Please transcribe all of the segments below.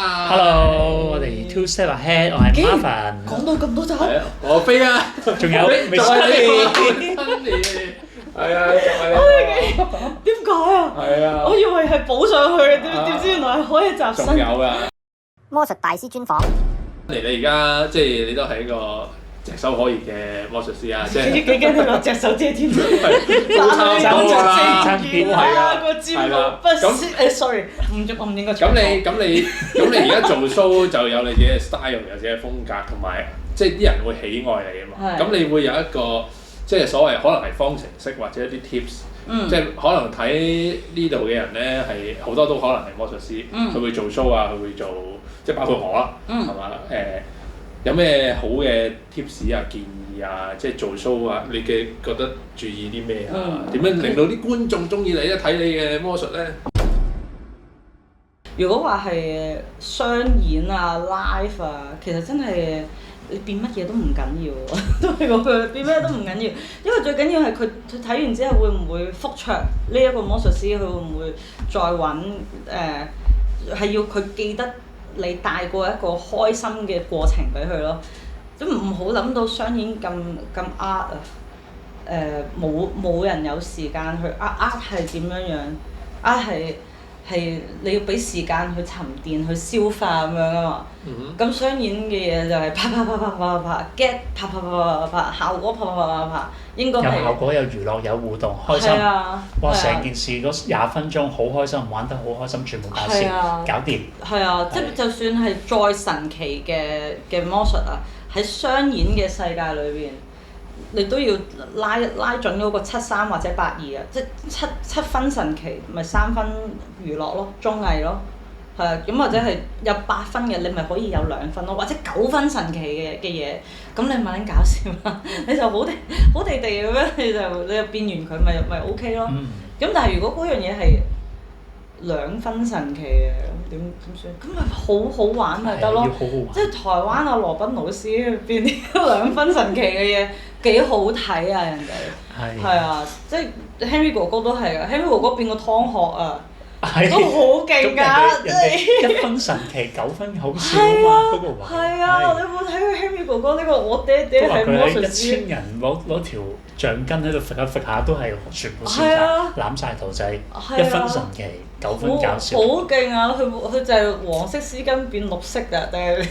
Hello，我哋 Two Step Ahead， 我係 Marvin。講到咁多集，我飛啊！仲有未出嚟？係啊，點解啊？係啊，我以為係補上去嘅，點知原來係可以集新。仲有㗎。魔術大師專訪。你而家即係你都係一個隻手可熱嘅魔術師啊！即係幾驚你攞隻手遮天，差唔多啦，爭啲啊個尖路不誒，sorry，我唔應該。咁你而家做 show 就有你自己嘅 style，有自己嘅風格，同埋即係啲人會喜愛你啊嘛。咁你會有一個即係所謂可能係方程式或者一啲 tips，即係可能睇呢度嘅人咧係好多都可能係魔術師，佢會做 show 啊，佢會做即係包括我啦，係嘛有咩好嘅 tips 啊、建議啊，即係做 show 啊，你嘅覺得注意啲咩啊？點樣令到啲觀眾中意你咧？睇你嘅魔術咧？如果話係商演啊、live 啊，其實真係你變乜嘢都唔緊要，都係嗰句變咩都唔緊要，因為最緊要係佢睇完之後會唔會復場呢一個魔術師，佢會唔會再揾係要佢記得你帶過一個開心嘅過程俾佢咯，咁唔好諗到商演咁 art 啊，冇人有時間去art 係點樣樣係你要俾時間去沉澱去消化咁樣啊嘛，咁商演嘅嘢就係啪啪啪啪啪啪 get 啪啪啪啪啪效果啪啪啪啪啪，應該係有效果有娛樂有互動開心，哇！成件事嗰20分鐘好開心，玩得好開心，全部搞笑，搞掂。係啊，即係就算係再神奇嘅魔術啊，喺商演嘅世界裏邊，你都要拉準嗰個73或者82啊，即係七分神奇，咪3分娛樂咯，綜藝咯，係啊，咁或者係有8分嘅，你咪可以有2分咯，或者9分神奇嘅嘢，咁你咪撚搞笑啦，你就好地咁樣，你就變完佢咪 OK 咯，咁但係如果嗰樣嘢係2分神奇嘅，咁點算？咁咪好玩咪得咯，即係台灣阿羅賓老師變啲2分神奇嘅嘢幾好睇啊！人哋係啊，即係 Henry 哥哥都係啊 ，Henry 哥哥變個湯殼啊，都好勁㗎，即係1分神奇9分好笑啊嘛，嗰個位。係啊，你有冇睇過 Henry 哥哥呢個我爹爹係魔術師？1000人攞條橡筋喺度揈下揈下都係全部笑晒，攬晒頭仔，1分神奇9分搞笑。好勁啊！佢就係黃色絲巾變綠色㗎，定係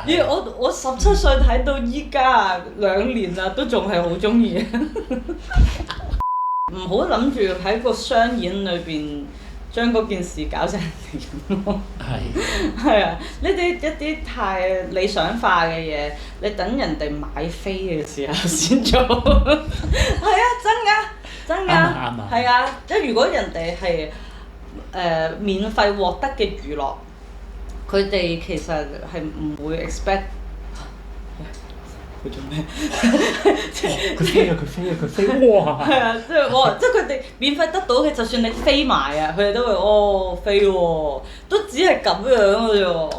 已經我17歲睇到依家2年啦，都仲係好中意。唔好諗住喺個商演裏邊將嗰件事搞成點咯。係啊，呢啲一啲太理想化嘅嘢，你等人哋買飛嘅時候先做。係啊，真㗎，係啊，即係如果人哋係免費獲得嘅娛樂，佢哋其實係唔會 expect。佢做咩？佢飛哇！係啊，即係佢哋免費得到嘅，就算你飛埋啊，佢哋都會飛喎，都只係咁樣嘅啫喎。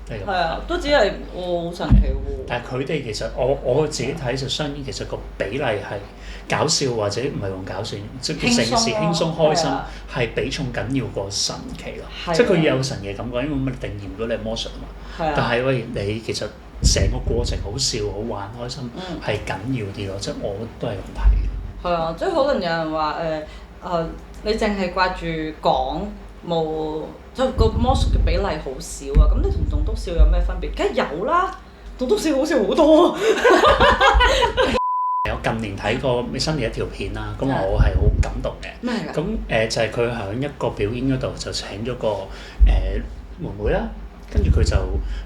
係啊，都只係好神奇喎。但係佢哋其實我自己睇就商演，其實個比例係搞笑或者唔係用搞笑，即係成件事輕鬆開心係比重緊要過神奇咯。即係佢要有神奇感覺，因為咁定義唔到你係魔術啊嘛。但係喂，你其實成個過程好笑、好玩、開心係緊要啲咯，即係我都係咁睇嘅。係啊，即係可能有人話你淨係掛住講冇，即係個魔術嘅比例好少啊。咁你同棟篤笑有咩分別？梗係有啦，棟篤笑好笑好多。我近年睇過 Sunny 一條片啦，咁我係好感動嘅。咩嚟㗎？咁就係佢喺一個表演嗰度就請咗個妹妹啦。跟住佢就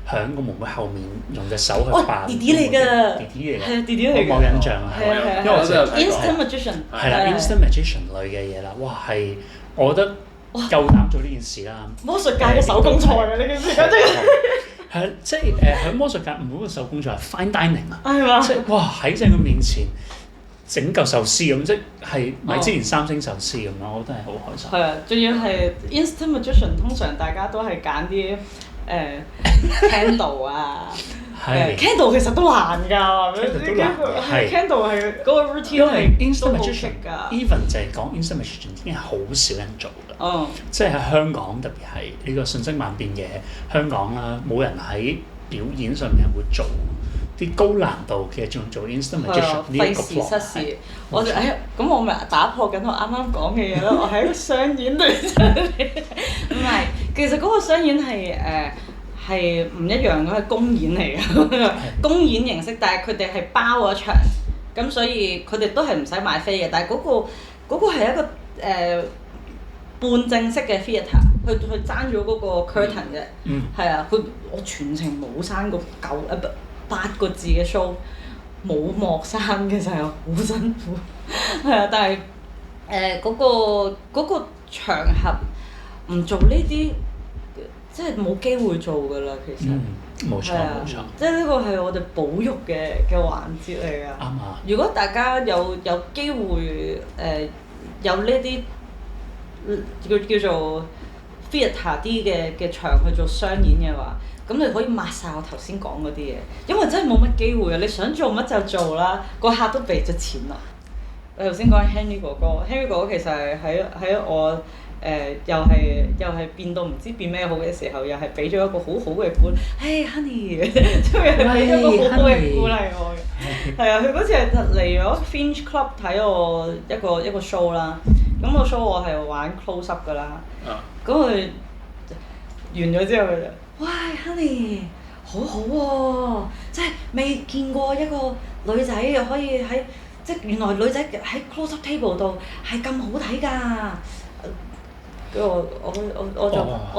喺個妹妹後面用隻手去扮。弟弟嚟㗎。弟弟嚟㗎。係啊，弟弟嚟㗎。我冇印象啊。係啊。因為我真係 Instant Magician。係啦 ，Instant Magician 類嘅嘢啦，哇係，我覺得夠膽做呢件事啦。魔術界嘅手工菜啊！呢件事簡直係即係喺魔術界唔好個手工菜係 fine dining 啊。係嘛？即係哇喺正佢面前整嚿壽司咁，即係米芝蓮3星壽司咁樣，我覺得係好開心。係啊，仲要係 Instant Magician，通常大家都係揀啲candle 啊， Candle 其實都難㗎。Candle 都難係 Candle 係嗰個 routine 因為 Instant 都好 Magician 激㗎。 even 就係講 Instant Magician 已經係好少人做㗎。即係喺香港特別係呢個瞬息萬變嘅香港啦，冇人喺表演上面會做啲高難度嘅，仲做 Instant Magician 呢一個 plot。費事失事，我就咁我咪打破緊我啱啱講嘅嘢咯。我喺一個商演對出嚟，唔係，其實嗰個商演係唔一樣嘅，係公演嚟嘅，公演形式，但係佢哋係包咗場，咁所以佢哋都係唔使買飛嘅，但係嗰個係一個半正式嘅 theatre， 佢爭咗嗰個 curtain 嘅，係啊，我全程冇刪過8個字嘅 show， 冇幕刪嘅就係好辛苦，係啊，但係嗰個場合唔做呢啲，即係冇機會做㗎啦，其實。冇錯冇錯。即係呢個係我哋保育嘅環節嚟㗎。啱啊！如果大家有機會有呢啲叫做 theatre 啲嘅場去做商演嘅話，咁你可以抹晒我頭先講嗰啲嘢，因為真係冇乜機會啊！你想做乜就做啦，個客都俾咗錢啦。我頭先講 Henry 哥哥，Henry 哥哥其實係喺我又係變到唔知變咩好嘅時候，又係俾咗一個好好嘅鼓勵。Hey Honey， 即係俾咗一個好好嘅鼓勵我嘅。係啊，佢嗰次係嚟咗 Fringe Club 睇我一個 show 啦。咁個 show 我係玩 close up 㗎啦。咁佢完咗之後佢就，喂 Honey， 好好喎，即係未見過一個女仔又可以喺，即係原來女仔喺 close up table 度係咁好睇㗎。跟住我就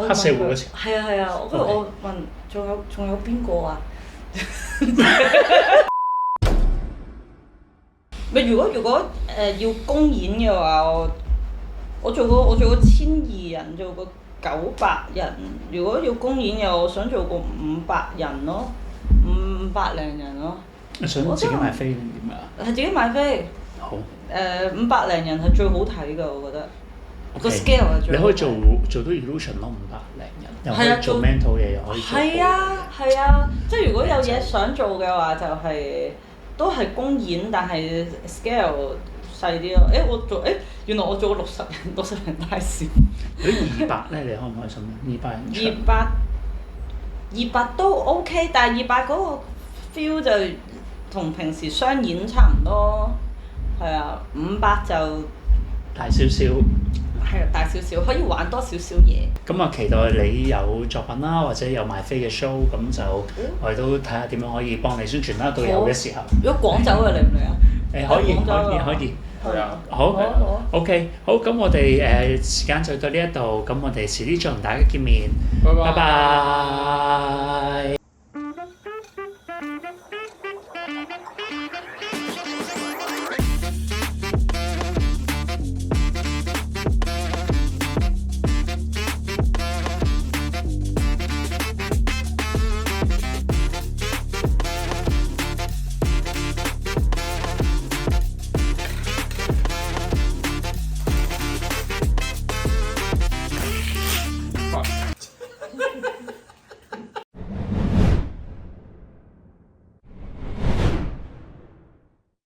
黑社會嗰次。係啊，跟住我問仲有邊個啊？咪如果要公演嘅話，我做過1200人，做過900人。如果要公演嘅，我想做過500人咯，500零人咯。你想自己買飛定點啊？係自己買飛。好。500零人係最好睇㗎，我覺得。個 scale 係最好睇。你可以做到 illusion 咯，500零人，又可以做 mental 嘢，又可以做。係啊，即係如果有嘢想做嘅話，就係都係公演，但係 scale 細啲咯。原來我做過60人太少。200咧，你開唔開心？200人場。200都 OK， 但係200嗰個 feel 就同平時商演差唔多。係啊，500就大少少。係啊，大少少可以玩多少少嘢。咁啊，期待你有作品啦，或者有賣飛嘅 show， 咁就我哋都睇下點樣可以幫你宣傳啦。到有嘅時候。如果廣州嘅嚟唔嚟啊？可以。係啊。好。OK， 好，咁我哋時間就到呢一度，咁我哋遲啲再同大家見面。拜拜。